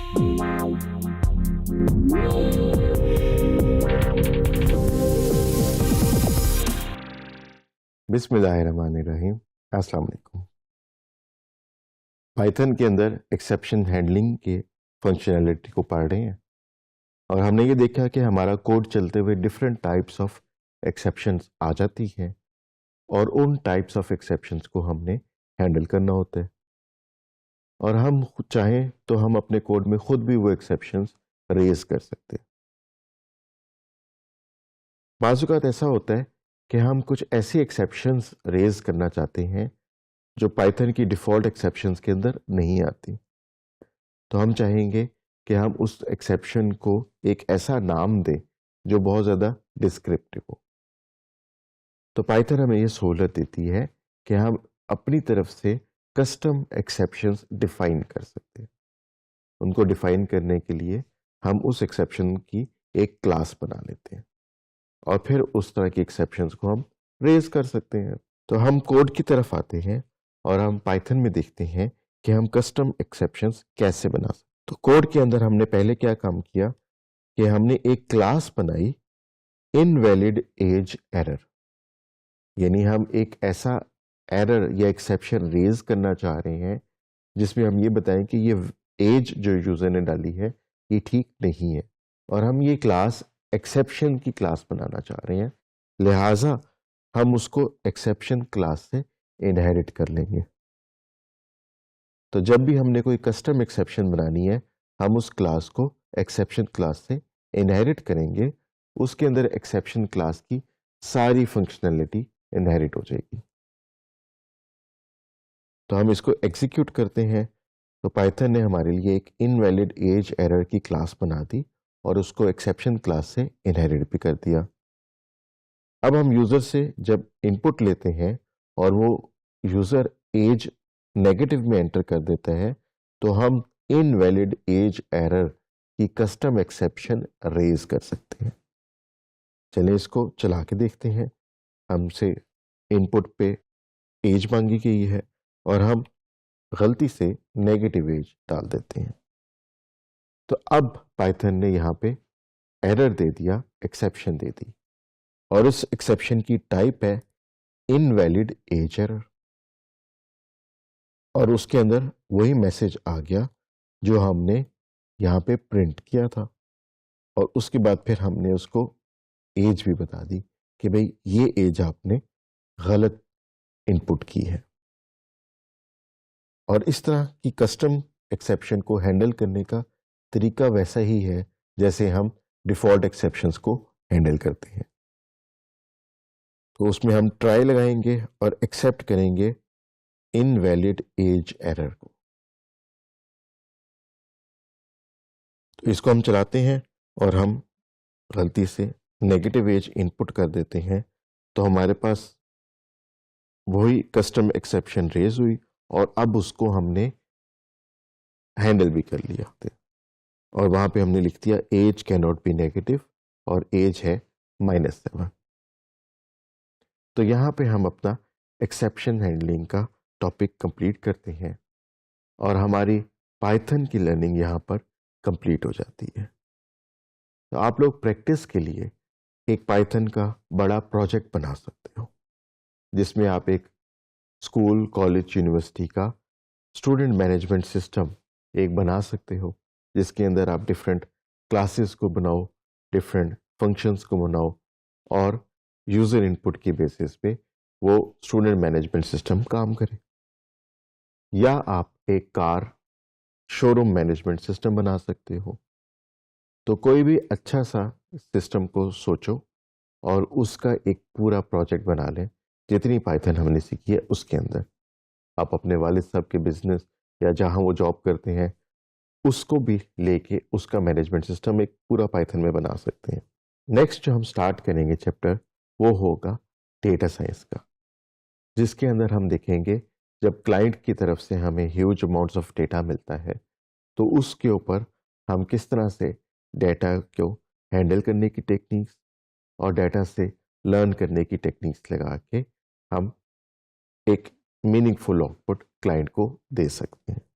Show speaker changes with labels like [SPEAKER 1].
[SPEAKER 1] बिस्मिल्लाहिर्रहमानिर्रहीम। अस्सलाम वालेकुम। पाइथन के अंदर एक्सेप्शन हैंडलिंग के फंक्शनैलिटी को पढ़ रहे हैं और हमने ये देखा कि हमारा कोड चलते हुए डिफरेंट टाइप्स ऑफ एक्सेप्शंस आ जाती हैं और उन टाइप्स ऑफ एक्सेप्शंस को हमने हैंडल करना होता है। और हम चाहें तो हम अपने कोड में खुद भी वो एक्सेप्शंस रेज कर सकते हैं। बाज़ औक़ात ऐसा होता है कि हम कुछ ऐसी एक्सेप्शंस रेज करना चाहते हैं जो पाइथन की डिफ़ॉल्ट एक्सेप्शंस के अंदर नहीं आती। तो हम चाहेंगे कि हम उस एक्सेप्शन को एक ऐसा नाम दें जो बहुत ज़्यादा डिस्क्रिप्टिव हो। तो पाइथन हमें ये सहूलत देती है कि हम अपनी तरफ से कस्टम एक्सेप्शंस डिफ़ाइन कर सकते हैं। उनको डिफ़ाइन करने के लिए हम उस एक्सेप्शन की एक क्लास बना लेते हैं और फिर उस तरह की एक्सेप्शंस को हम रेज कर सकते हैं। तो हम कोड की तरफ आते हैं और हम पाइथन में देखते हैं कि हम कस्टम एक्सेप्शंस कैसे बना सकते हैं। तो कोड के अंदर हमने पहले क्या काम किया कि हमने एक क्लास बनाई इनवैलिड एज एरर, यानी हम एक ऐसा एरर या एक्सेप्शन रेज करना चाह रहे हैं जिसमें हम ये बताएं कि ये एज जो यूजर ने डाली है ये ठीक नहीं है और हम ये क्लास एक्सेप्शन की क्लास बनाना चाह रहे हैं, लिहाजा हम उसको एक्सेप्शन क्लास से इनहेरिट कर लेंगे। तो जब भी हमने कोई कस्टम एक्सेप्शन बनानी है हम उस क्लास को एक्सेप्शन क्लास से इनहेरिट करेंगे। उसके अंदर एक्सेप्शन क्लास की सारी फंक्शनैलिटी इनहेरिट हो जाएगी। तो हम इसको एग्जीक्यूट करते हैं तो पाइथन ने हमारे लिए एक इनवैलिड एज एरर की क्लास बना दी और उसको एक्सेप्शन क्लास से इनहेरिट भी कर दिया। अब हम यूज़र से जब इनपुट लेते हैं और वो यूज़र एज नेगेटिव में एंटर कर देता है तो हम इनवैलिड एज एरर की कस्टम एक्सेप्शन रेज कर सकते हैं। चलिए इसको चला के देखते हैं। हमसे इनपुट पे एज मांगी गई है और हम गलती से नेगेटिव एज डाल देते हैं। तो अब पाइथन ने यहाँ पे एरर दे दिया, एक्सेप्शन दे दी और उस एक्सेप्शन की टाइप है इनवैलिड एज एरर और उसके अंदर वही मैसेज आ गया जो हमने यहाँ पे प्रिंट किया था और उसके बाद फिर हमने उसको एज भी बता दी कि भाई ये एज आपने गलत इनपुट की है। और इस तरह की कस्टम एक्सेप्शन को हैंडल करने का तरीका वैसा ही है जैसे हम डिफ़ॉल्ट एक्सेप्शंस को हैंडल करते हैं। तो उसमें हम ट्राई लगाएंगे और एक्सेप्ट करेंगे इनवैलिड एज एरर को। तो इसको हम चलाते हैं और हम गलती से नेगेटिव एज इनपुट कर देते हैं तो हमारे पास वही कस्टम एक्सेप्शन रेज हुई और अब उसको हमने हैंडल भी कर लिया और वहां पे हमने लिख दिया age can not be negative और एज है -7। तो यहाँ पे हम अपना एक्सेप्शन हैंडलिंग का टॉपिक कंप्लीट करते हैं और हमारी पाइथन की लर्निंग यहाँ पर कंप्लीट हो जाती है। तो आप लोग प्रैक्टिस के लिए एक पाइथन का बड़ा प्रोजेक्ट बना सकते हो जिसमें आप एक स्कूल, कॉलेज, यूनिवर्सिटी का स्टूडेंट मैनेजमेंट सिस्टम एक बना सकते हो जिसके अंदर आप डिफरेंट क्लासेस को बनाओ, डिफरेंट फंक्शंस को बनाओ और यूज़र इनपुट की बेसिस पे वो स्टूडेंट मैनेजमेंट सिस्टम काम करे। या आप एक कार शोरूम मैनेजमेंट सिस्टम बना सकते हो। तो कोई भी अच्छा सा सिस्टम को सोचो और उसका एक पूरा प्रोजेक्ट बना लें जितनी पाइथन हमने सीखी है उसके अंदर। आप अपने वालिद साहब के बिजनेस या जहां वो जॉब करते हैं उसको भी लेके उसका मैनेजमेंट सिस्टम एक पूरा पाइथन में बना सकते हैं। नेक्स्ट जो हम स्टार्ट करेंगे चैप्टर वो होगा डेटा साइंस का, जिसके अंदर हम देखेंगे जब क्लाइंट की तरफ से हमें ह्यूज अमाउंट्स ऑफ डेटा मिलता है तो उसके ऊपर हम किस तरह से डेटा को हैंडल करने की टेक्निक्स और डेटा से लर्न करने की टेक्निक्स लगा के हम एक मीनिंगफुल आउटपुट क्लाइंट को दे सकते हैं।